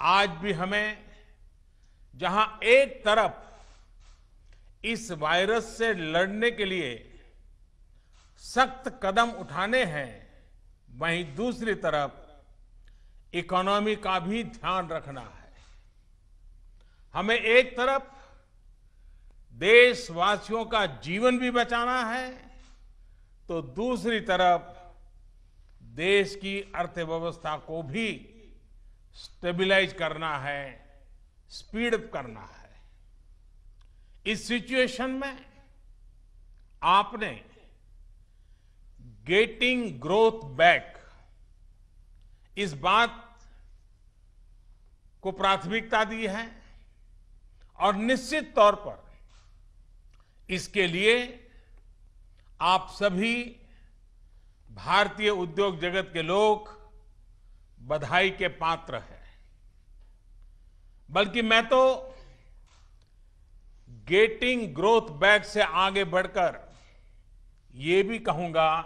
आज भी हमें जहां एक तरफ इस वायरस से लड़ने के लिए सख्त कदम उठाने हैं, वहीं दूसरी तरफ इकोनॉमी का भी ध्यान रखना है। हमें एक तरफ देशवासियों का जीवन भी बचाना है, तो दूसरी तरफ देश की अर्थव्यवस्था को भी स्टेबलाइज करना है, स्पीड अप करना है। इस सिचुएशन में आपने गेटिंग ग्रोथ बैक इस बात को प्राथमिकता दी है और निश्चित तौर पर इसके लिए आप सभी भारतीय उद्योग जगत के लोग बधाई के पात्र हैं। बल्कि मैं तो गेटिंग ग्रोथ बैक से आगे बढ़कर ये भी कहूंगा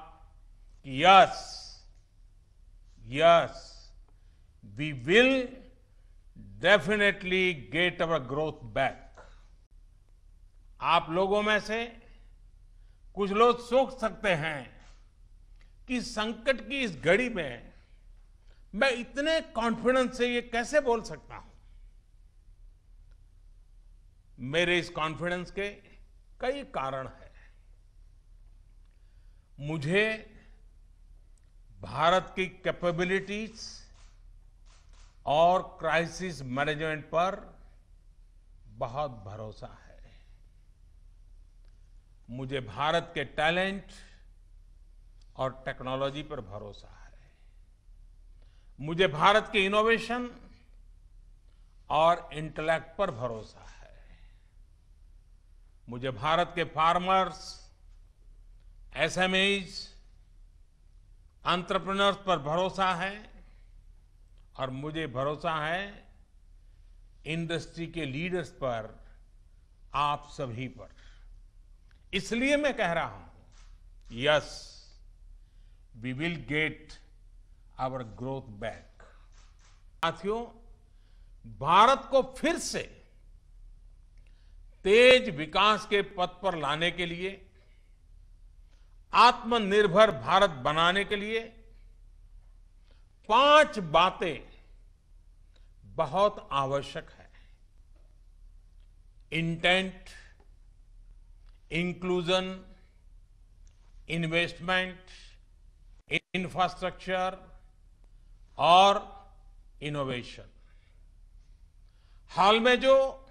कि yes we will definitely get our growth back. आप लोगों में से कुछ लोग सोच सकते हैं कि संकट की इस घड़ी में मैं इतने कॉन्फिडेंस से ये कैसे बोल सकता हूं। मेरे इस कॉन्फिडेंस के कई कारण हैं। मुझे भारत की कैपेबिलिटीज और क्राइसिस मैनेजमेंट पर बहुत भरोसा है। मुझे भारत के टैलेंट और टेक्नोलॉजी पर भरोसा है। मुझे भारत के इनोवेशन और इंटेलेक्ट पर भरोसा है। मुझे भारत के फार्मर्स, एसएमईज, एंटरप्रेन्योर्स पर भरोसा है और मुझे भरोसा है इंडस्ट्री के लीडर्स पर, आप सभी पर। इसलिए मैं कह रहा हूं yes we will get our growth back. साथियों, भारत को फिर से तेज विकास के पथ पर लाने के लिए, आत्मनिर्भर भारत बनाने के लिए 5 बातें बहुत आवश्यक है। इंटेंट, इंक्लूजन, इन्वेस्टमेंट, इंफ्रास्ट्रक्चर और इनोवेशन। हाल में जो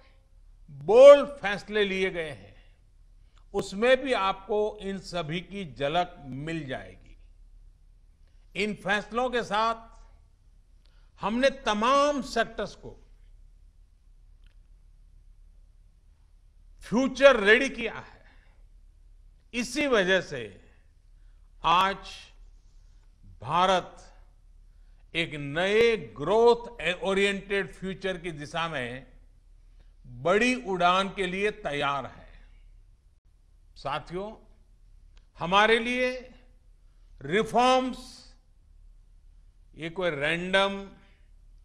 बोल्ड फैसले लिए गए हैं, उसमें भी आपको इन सभी की झलक मिल जाएगी। इन फैसलों के साथ हमने तमाम सेक्टर्स को फ्यूचर रेडी किया है। इसी वजह से आज भारत एक नए ग्रोथ ओरिएंटेड फ्यूचर की दिशा में बड़ी उड़ान के लिए तैयार है। साथियों, हमारे लिए रिफॉर्म्स ये कोई रैंडम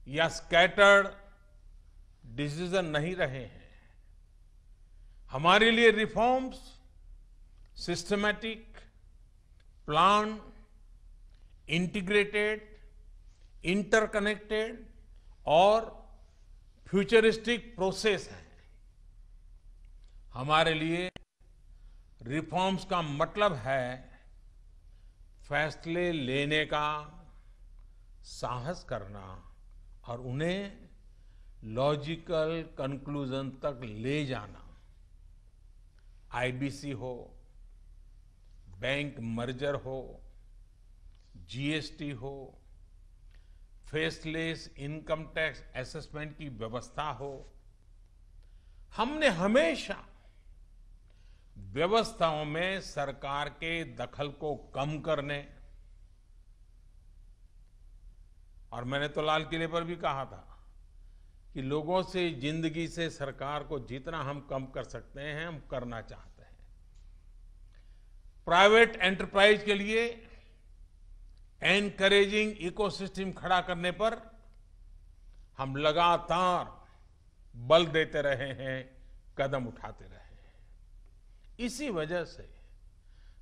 या स्कैटर्ड डिसीजन नहीं रहे हैं। हमारे लिए reforms systematic, plan, integrated, interconnected और फ्यूचरिस्टिक प्रोसेस है। हमारे लिए रिफॉर्म्स का मतलब है फैसले लेने का साहस करना और उन्हें लॉजिकल कंक्लूजन तक ले जाना। आईबीसी हो, बैंक मर्जर हो, जीएसटी हो, फेसलेस इनकम टैक्स असेसमेंट की व्यवस्था हो, हमने हमेशा व्यवस्थाओं में सरकार के दखल को कम करने, और मैंने तो लाल किले पर भी कहा था कि लोगों से, जिंदगी से सरकार को जितना हम कम कर सकते हैं हम करना चाहते हैं। प्राइवेट एंटरप्राइज के लिए एनकरेजिंग इकोसिस्टम खड़ा करने पर हम लगातार बल देते रहे हैं, कदम उठाते रहे हैं। इसी वजह से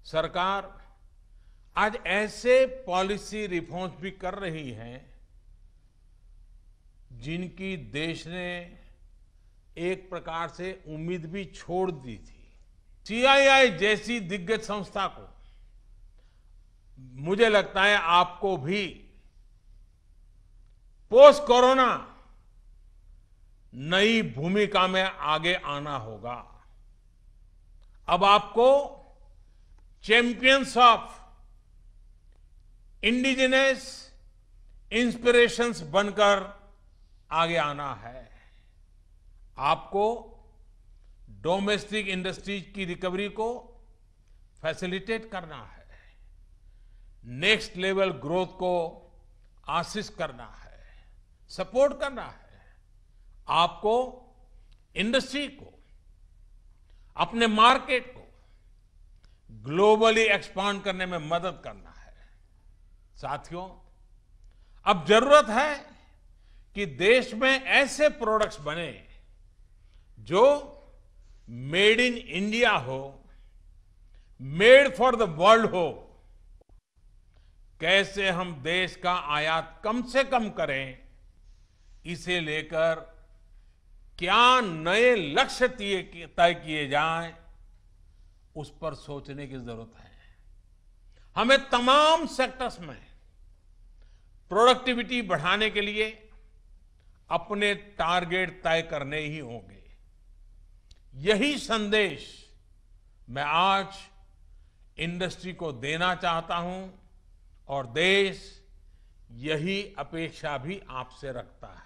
सरकार आज ऐसे पॉलिसी रिफॉर्म्स भी कर रही है जिनकी देश ने एक प्रकार से उम्मीद भी छोड़ दी थी। सीआईआई जैसी दिग्गज संस्था को, मुझे लगता है आपको भी पोस्ट कोरोना नई भूमिका में आगे आना होगा। अब आपको चैंपियंस ऑफ इंडिजिनस इंस्पिरेशंस बनकर आगे आना है। आपको डोमेस्टिक इंडस्ट्रीज की रिकवरी को फैसिलिटेट करना है, नेक्स्ट लेवल ग्रोथ को आसिस्ट करना है, सपोर्ट करना है। आपको इंडस्ट्री को, अपने मार्केट को ग्लोबली एक्सपांड करने में मदद करना है। साथियों, अब जरूरत है कि देश में ऐसे प्रोडक्ट्स बने जो मेड इन इंडिया हो, मेड फॉर द वर्ल्ड हो। कैसे हम देश का आयात कम से कम करें, इसे लेकर क्या नए लक्ष्य तय किए जाएं, उस पर सोचने की जरूरत है। हमें तमाम सेक्टर्स में प्रोडक्टिविटी बढ़ाने के लिए अपने टारगेट तय करने ही होंगे। यही संदेश मैं आज इंडस्ट्री को देना चाहता हूं और देश यही अपेक्षा भी आपसे रखता है।